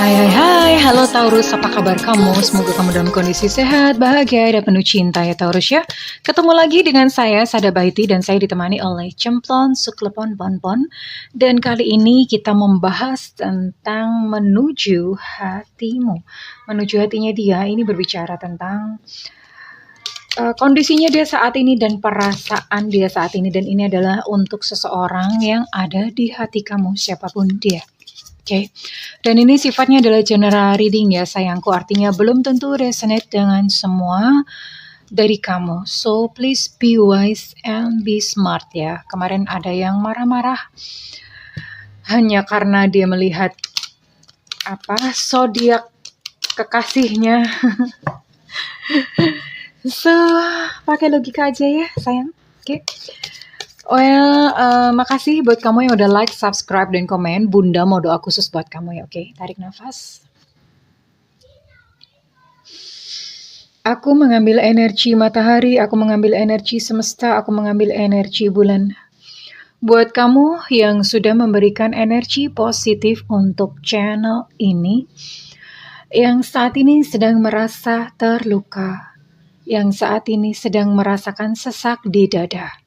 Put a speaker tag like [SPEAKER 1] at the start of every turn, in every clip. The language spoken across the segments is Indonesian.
[SPEAKER 1] Hai hai hai, halo Taurus, apa kabar kamu? Semoga kamu dalam kondisi sehat, bahagia, dan penuh cinta ya Taurus ya. Ketemu lagi dengan saya, Sada Baiti, dan saya ditemani oleh Cemplon Suklepon Ponpon. Dan kali ini kita membahas tentang menuju hatimu. Menuju hatinya dia, ini berbicara tentang kondisinya dia saat ini dan perasaan dia saat ini. Dan ini adalah untuk seseorang yang ada di hati kamu, siapapun dia. Oke, dan ini sifatnya adalah general reading ya sayangku, artinya belum tentu resonate dengan semua dari kamu. So please be wise and be smart ya. Kemarin ada yang marah-marah hanya karena dia melihat zodiak kekasihnya. So pakai logika aja ya sayang. Oke. Well, makasih buat kamu yang udah like, subscribe, dan komen. Bunda mau doa khusus buat kamu ya, oke? Tarik nafas. Aku mengambil energi matahari, aku mengambil energi semesta, aku mengambil energi bulan. Buat kamu yang sudah memberikan energi positif untuk channel ini, yang saat ini sedang merasa terluka, yang saat ini sedang merasakan sesak di dada.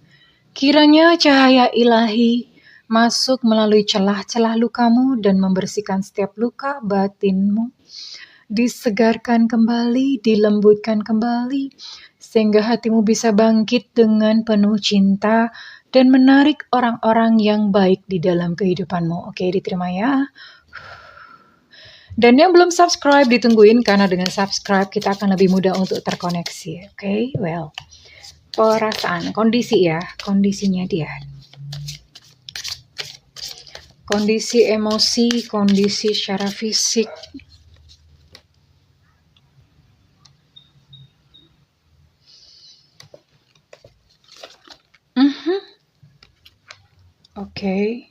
[SPEAKER 1] Kiranya cahaya ilahi masuk melalui celah-celah lukamu dan membersihkan setiap luka batinmu. Disegarkan kembali, dilembutkan kembali, sehingga hatimu bisa bangkit dengan penuh cinta dan menarik orang-orang yang baik di dalam kehidupanmu. Oke, diterima ya. Dan yang belum subscribe ditungguin, karena dengan subscribe kita akan lebih mudah untuk terkoneksi. Oke, well. Perasaan, kondisi ya, kondisinya dia. Kondisi emosi, kondisi secara fisik. Oke.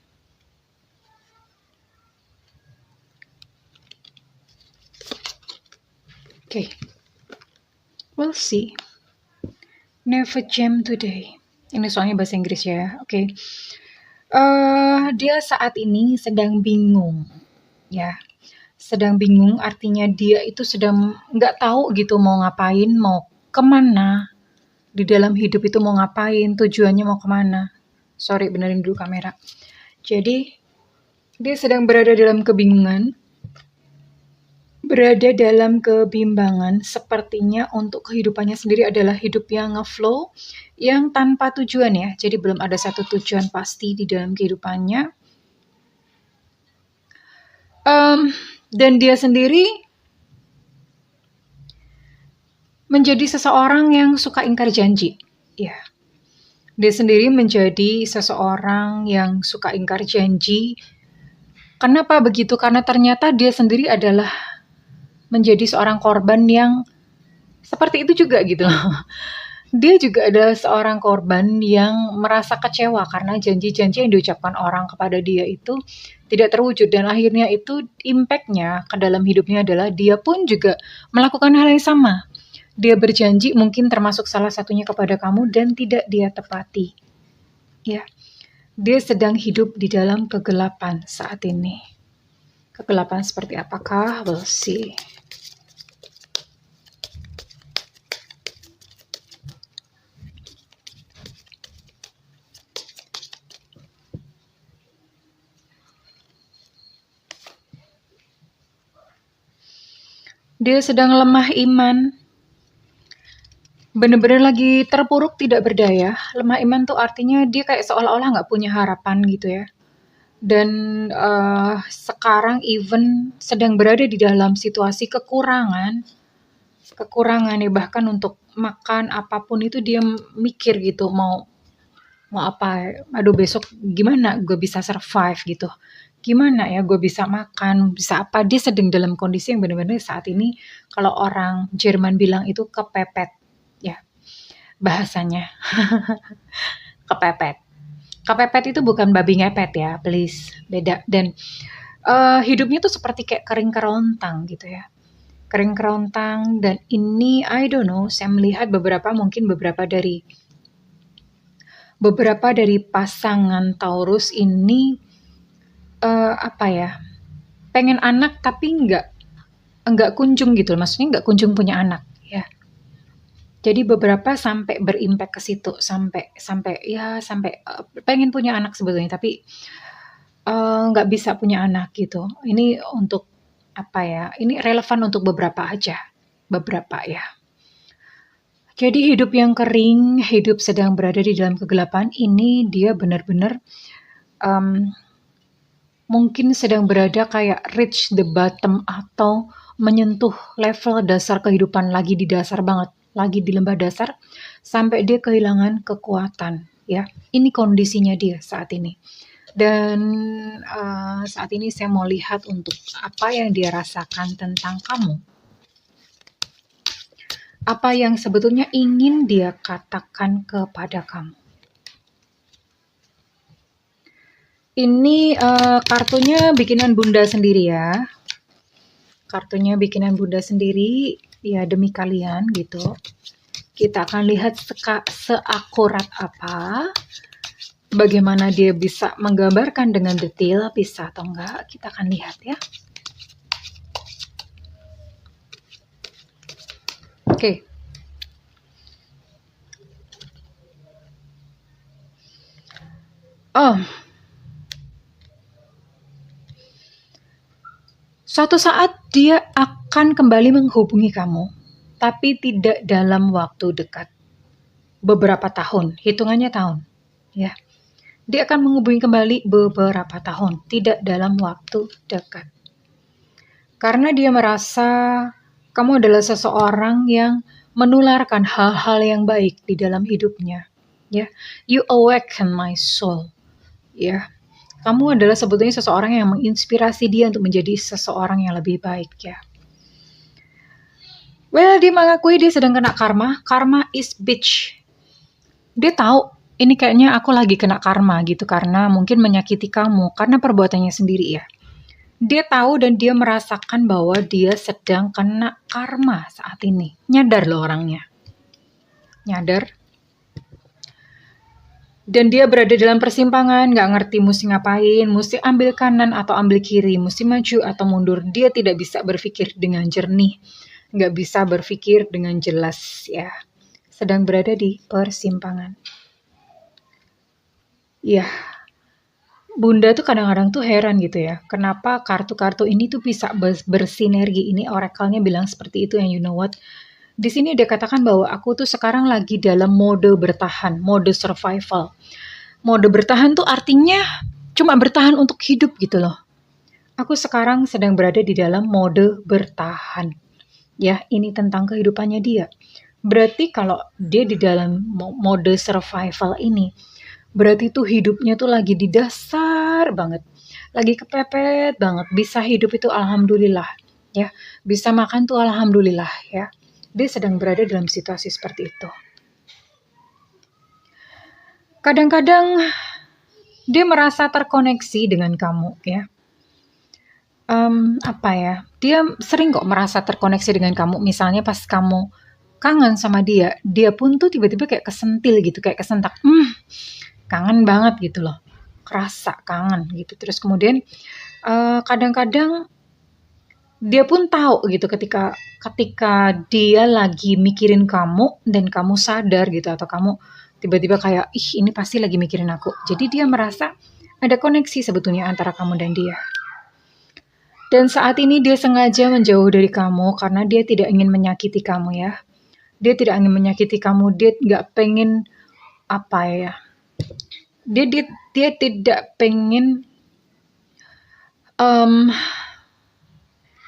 [SPEAKER 1] Oke. We'll see. Never jam today. Ini soalnya bahasa Inggris ya. Oke. Dia saat ini sedang bingung. Ya. Sedang bingung artinya dia itu sedang nggak tahu gitu mau ngapain, mau kemana. Di dalam hidup itu mau ngapain, tujuannya mau kemana. Sorry, benerin dulu kamera. Jadi, dia sedang berada dalam kebingungan. Berada dalam kebimbangan, sepertinya untuk kehidupannya sendiri adalah hidup yang ngeflow, yang tanpa tujuan ya. Jadi belum ada satu tujuan pasti di dalam kehidupannya. Dan dia sendiri menjadi seseorang yang suka ingkar janji. Ya. Dia sendiri menjadi seseorang yang suka ingkar janji. Kenapa begitu? Karena ternyata dia sendiri adalah menjadi seorang korban yang seperti itu juga gitu loh. Dia juga adalah seorang korban yang merasa kecewa karena janji-janji yang diucapkan orang kepada dia itu tidak terwujud, dan akhirnya itu impact-nya ke dalam hidupnya adalah dia pun juga melakukan hal yang sama. Dia berjanji mungkin termasuk salah satunya kepada kamu dan tidak dia tepati. Ya. Dia sedang hidup di dalam kegelapan saat ini. Kegelapan seperti apakah? We'll see. Dia sedang lemah iman. Bener-bener lagi terpuruk, tidak berdaya. Lemah iman tuh artinya dia kayak seolah-olah nggak punya harapan gitu ya. Dan sekarang even sedang berada di dalam situasi kekurangan ya, bahkan untuk makan apapun itu dia mikir gitu, mau apa, aduh besok gimana gue bisa survive gitu, gimana ya gue bisa makan, bisa apa. Dia sedang dalam kondisi yang benar-benar saat ini kalau orang Jerman bilang itu kepepet ya bahasanya. Kepepet itu bukan babi ngepet ya, please, beda. Dan hidupnya tuh seperti kayak kering kerontang gitu ya, kering kerontang. Dan ini I don't know, saya melihat mungkin beberapa dari pasangan Taurus ini pengen anak tapi nggak kunjung gitu, maksudnya nggak kunjung punya anak ya. Jadi beberapa sampai berimpact ke situ, sampai pengen punya anak sebetulnya, tapi nggak bisa punya anak gitu. Ini untuk apa ya? Ini relevan untuk beberapa aja, beberapa ya. Jadi hidup yang kering, hidup sedang berada di dalam kegelapan ini dia benar-benar mungkin sedang berada kayak reach the bottom atau menyentuh level dasar kehidupan, lagi di dasar banget, lagi di lembah dasar sampai dia kehilangan kekuatan ya. Ini kondisinya dia saat ini. Dan saat ini saya mau lihat untuk apa yang dia rasakan tentang kamu. Apa yang sebetulnya ingin dia katakan kepada kamu. Ini kartunya bikinan Bunda sendiri ya. Kartunya bikinan Bunda sendiri ya, demi kalian gitu. Kita akan lihat seakurat apa, bagaimana dia bisa menggambarkan dengan detail, bisa atau enggak, kita akan lihat ya. Oke. Oh, suatu saat dia akan kembali menghubungi kamu, tapi tidak dalam waktu dekat. Beberapa tahun, hitungannya tahun, ya. Dia akan menghubungi kembali beberapa tahun, tidak dalam waktu dekat. Karena dia merasa kamu adalah seseorang yang menularkan hal-hal yang baik di dalam hidupnya, ya. You awaken my soul, ya. Kamu adalah sebetulnya seseorang yang menginspirasi dia untuk menjadi seseorang yang lebih baik ya. Well, dia mengakui dia sedang kena karma. Karma is bitch. Dia tahu ini kayaknya aku lagi kena karma gitu karena mungkin menyakiti kamu karena perbuatannya sendiri ya. Dia tahu dan dia merasakan bahwa dia sedang kena karma saat ini. Nyadar loh orangnya. Nyadar. Dan dia berada dalam persimpangan, gak ngerti mesti ngapain, mesti ambil kanan atau ambil kiri, mesti maju atau mundur. Dia tidak bisa berpikir dengan jernih, gak bisa berpikir dengan jelas ya. Sedang berada di persimpangan. Ya, Bunda tuh kadang-kadang tuh heran gitu ya, kenapa kartu-kartu ini tuh bisa bersinergi. Ini oracle-nya bilang seperti itu, and you know what? Di sini dia katakan bahwa aku tuh sekarang lagi dalam mode bertahan, mode survival. Mode bertahan tuh artinya cuma bertahan untuk hidup gitu loh. Aku sekarang sedang berada di dalam mode bertahan. Ya, ini tentang kehidupannya dia. Berarti kalau dia di dalam mode survival ini, berarti tuh hidupnya tuh lagi di dasar banget. Lagi kepepet banget. Bisa hidup itu alhamdulillah. Ya, bisa makan tuh alhamdulillah ya. Dia sedang berada dalam situasi seperti itu. Kadang-kadang dia merasa terkoneksi dengan kamu ya. Dia sering kok merasa terkoneksi dengan kamu. Misalnya pas kamu kangen sama dia, dia pun tuh tiba-tiba kayak kesentil gitu, kayak kesentak. Kangen banget gitu loh. Kerasa kangen gitu. Terus kemudian kadang-kadang dia pun tahu gitu ketika dia lagi mikirin kamu dan kamu sadar gitu, atau kamu tiba-tiba kayak ini pasti lagi mikirin aku. Jadi dia merasa ada koneksi sebetulnya antara kamu dan dia. Dan saat ini dia sengaja menjauh dari kamu karena dia tidak ingin menyakiti kamu ya. Dia tidak ingin menyakiti kamu, dia nggak pengen dia tidak pengen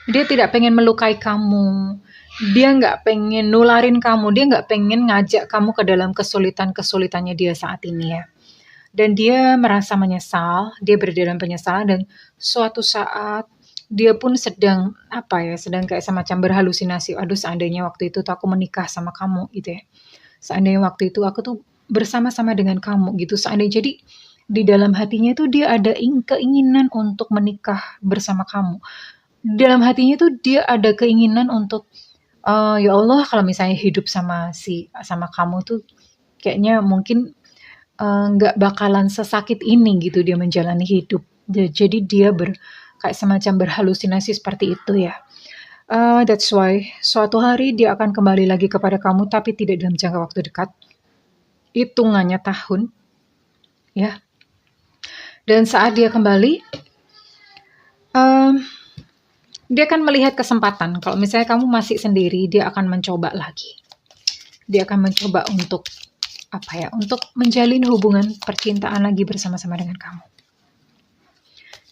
[SPEAKER 1] dia tidak pengen melukai kamu, dia nggak pengen nularin kamu, dia nggak pengen ngajak kamu ke dalam kesulitannya dia saat ini ya. Dan dia merasa menyesal, dia berada dalam penyesalan, dan suatu saat dia pun sedang kayak semacam berhalusinasi. Aduh, seandainya waktu itu tuh aku menikah sama kamu gitu ya. Seandainya waktu itu aku tuh bersama-sama dengan kamu gitu. Seandainya, jadi di dalam hatinya tuh dia ada keinginan untuk menikah bersama kamu. Dalam hatinya tuh dia ada keinginan untuk ya Allah, kalau misalnya hidup sama kamu tuh kayaknya mungkin nggak bakalan sesakit ini gitu dia menjalani hidup. Jadi dia kayak semacam berhalusinasi seperti itu ya. That's why suatu hari dia akan kembali lagi kepada kamu, tapi tidak dalam jangka waktu dekat. Hitungannya tahun, ya. Dan saat dia kembali, dia akan melihat kesempatan. Kalau misalnya kamu masih sendiri, dia akan mencoba lagi. Dia akan mencoba untuk untuk menjalin hubungan percintaan lagi bersama-sama dengan kamu.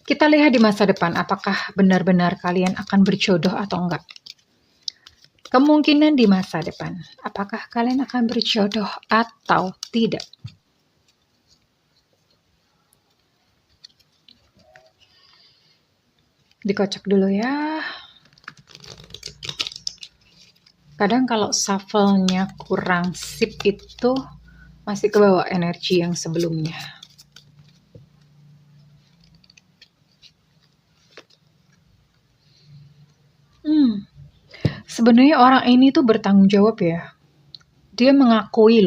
[SPEAKER 1] Kita lihat di masa depan, apakah benar-benar kalian akan berjodoh atau enggak. Kemungkinan di masa depan, apakah kalian akan berjodoh atau tidak. Dikocok dulu ya. Kadang kalau shuffle-nya kurang sip itu masih kebawa energi yang sebelumnya. Sebenarnya orang ini tuh bertanggung jawab ya. Dia mengakui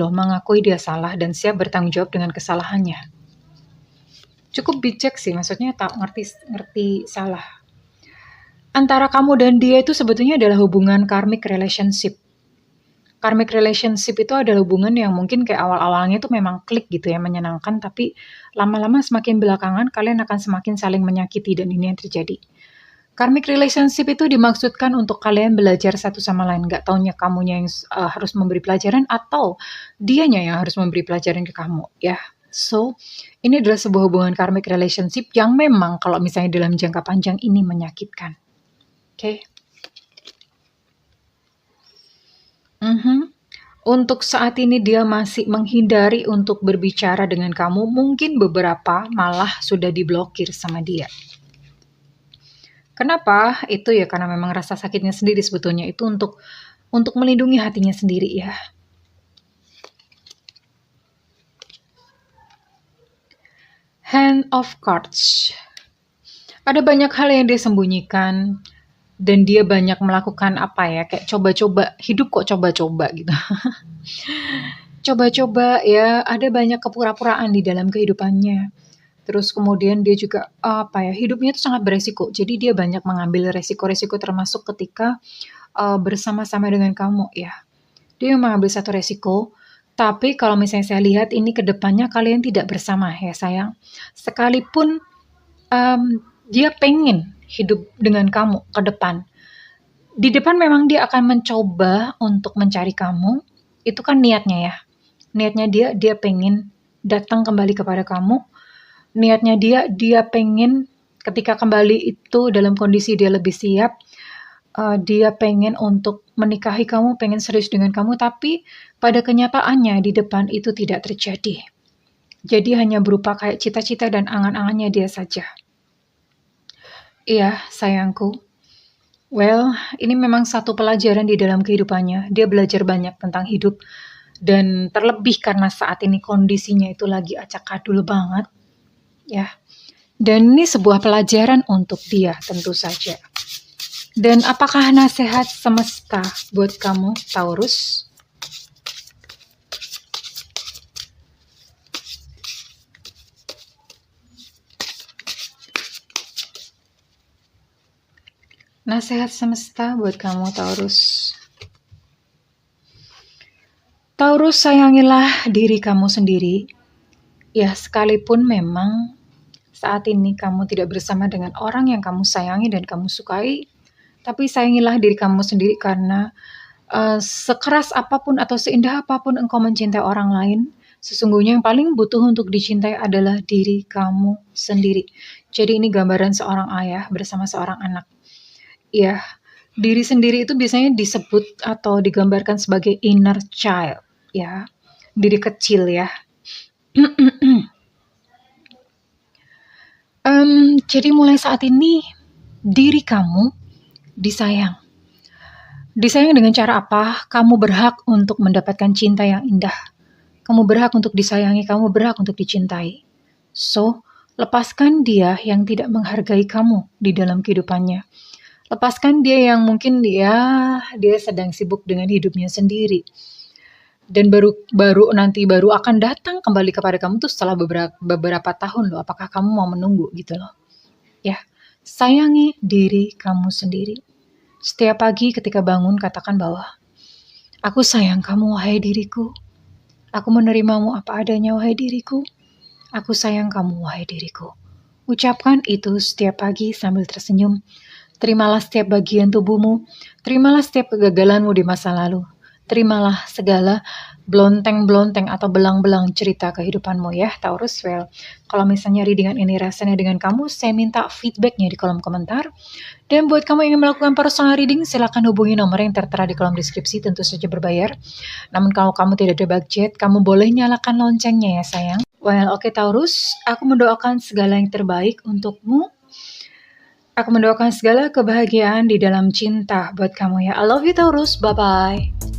[SPEAKER 1] dia salah dan siap bertanggung jawab dengan kesalahannya. Cukup bijak sih, maksudnya tak ngerti salah. Antara kamu dan dia itu sebetulnya adalah hubungan karmic relationship. Karmic relationship itu adalah hubungan yang mungkin kayak awal-awalnya itu memang klik gitu ya, menyenangkan, tapi lama-lama semakin belakangan kalian akan semakin saling menyakiti dan ini yang terjadi. Karmic relationship itu dimaksudkan untuk kalian belajar satu sama lain, nggak taunya kamunya yang harus memberi pelajaran atau dianya yang harus memberi pelajaran ke kamu ya. So, ini adalah sebuah hubungan karmic relationship yang memang kalau misalnya dalam jangka panjang ini menyakitkan. Oke. Untuk saat ini dia masih menghindari untuk berbicara dengan kamu, mungkin beberapa malah sudah diblokir sama dia. Kenapa? Itu ya karena memang rasa sakitnya sendiri sebetulnya itu untuk melindungi hatinya sendiri ya. Hand of Cards. Ada banyak hal yang dia sembunyikan dan dia banyak melakukan kayak coba-coba, hidup kok coba-coba gitu. Coba-coba ya, ada banyak kepura-puraan di dalam kehidupannya. Terus kemudian dia juga hidupnya itu sangat beresiko. Jadi dia banyak mengambil resiko-resiko termasuk ketika bersama-sama dengan kamu ya. Dia mengambil satu resiko, tapi kalau misalnya saya lihat ini ke depannya kalian tidak bersama ya sayang. Sekalipun dia pengen hidup dengan kamu ke depan. Di depan memang dia akan mencoba untuk mencari kamu. Itu kan niatnya ya. Niatnya dia pengen datang kembali kepada kamu. Niatnya dia pengen ketika kembali itu dalam kondisi dia lebih siap, dia pengen untuk menikahi kamu, pengen serius dengan kamu, tapi pada kenyataannya di depan itu tidak terjadi. Jadi hanya berupa kayak cita-cita dan angan-angannya dia saja. Iya, sayangku. Well, ini memang satu pelajaran di dalam kehidupannya. Dia belajar banyak tentang hidup. Dan terlebih karena saat ini kondisinya itu lagi acak-adul banget. Ya. Dan ini sebuah pelajaran untuk dia tentu saja. Dan apakah nasihat semesta buat kamu, Taurus? Nasihat semesta buat kamu, Taurus. Taurus, sayangilah diri kamu sendiri. Ya, sekalipun memang saat ini kamu tidak bersama dengan orang yang kamu sayangi dan kamu sukai, tapi sayangilah diri kamu sendiri karena sekeras apapun atau seindah apapun engkau mencintai orang lain, sesungguhnya yang paling butuh untuk dicintai adalah diri kamu sendiri. Jadi ini gambaran seorang ayah bersama seorang anak. Ya, diri sendiri itu biasanya disebut atau digambarkan sebagai inner child, ya, diri kecil ya. Jadi mulai saat ini diri kamu disayang. Disayang dengan cara apa? Kamu berhak untuk mendapatkan cinta yang indah. Kamu berhak untuk disayangi, kamu berhak untuk dicintai. So, lepaskan dia yang tidak menghargai kamu di dalam kehidupannya. Lepaskan dia yang mungkin dia sedang sibuk dengan hidupnya sendiri. Dan baru akan datang kembali kepada kamu tuh setelah beberapa tahun loh. Apakah kamu mau menunggu gitu loh? Ya, sayangi diri kamu sendiri. Setiap pagi ketika bangun katakan bahwa aku sayang kamu wahai diriku. Aku menerimamu apa adanya wahai diriku. Aku sayang kamu wahai diriku. Ucapkan itu setiap pagi sambil tersenyum. Terimalah setiap bagian tubuhmu. Terimalah setiap kegagalanmu di masa lalu. Terimalah segala blonteng-blonteng atau belang-belang cerita kehidupanmu ya, Taurus. Well, kalau misalnya readingan ini rasanya dengan kamu, saya minta feedbacknya di kolom komentar. Dan buat kamu yang ingin melakukan personal reading, silakan hubungi nomor yang tertera di kolom deskripsi, tentu saja berbayar. Namun kalau kamu tidak ada budget, kamu boleh nyalakan loncengnya ya sayang. Well, oke Taurus, aku mendoakan segala yang terbaik untukmu. Aku mendoakan segala kebahagiaan di dalam cinta buat kamu ya. I love you Taurus, bye-bye.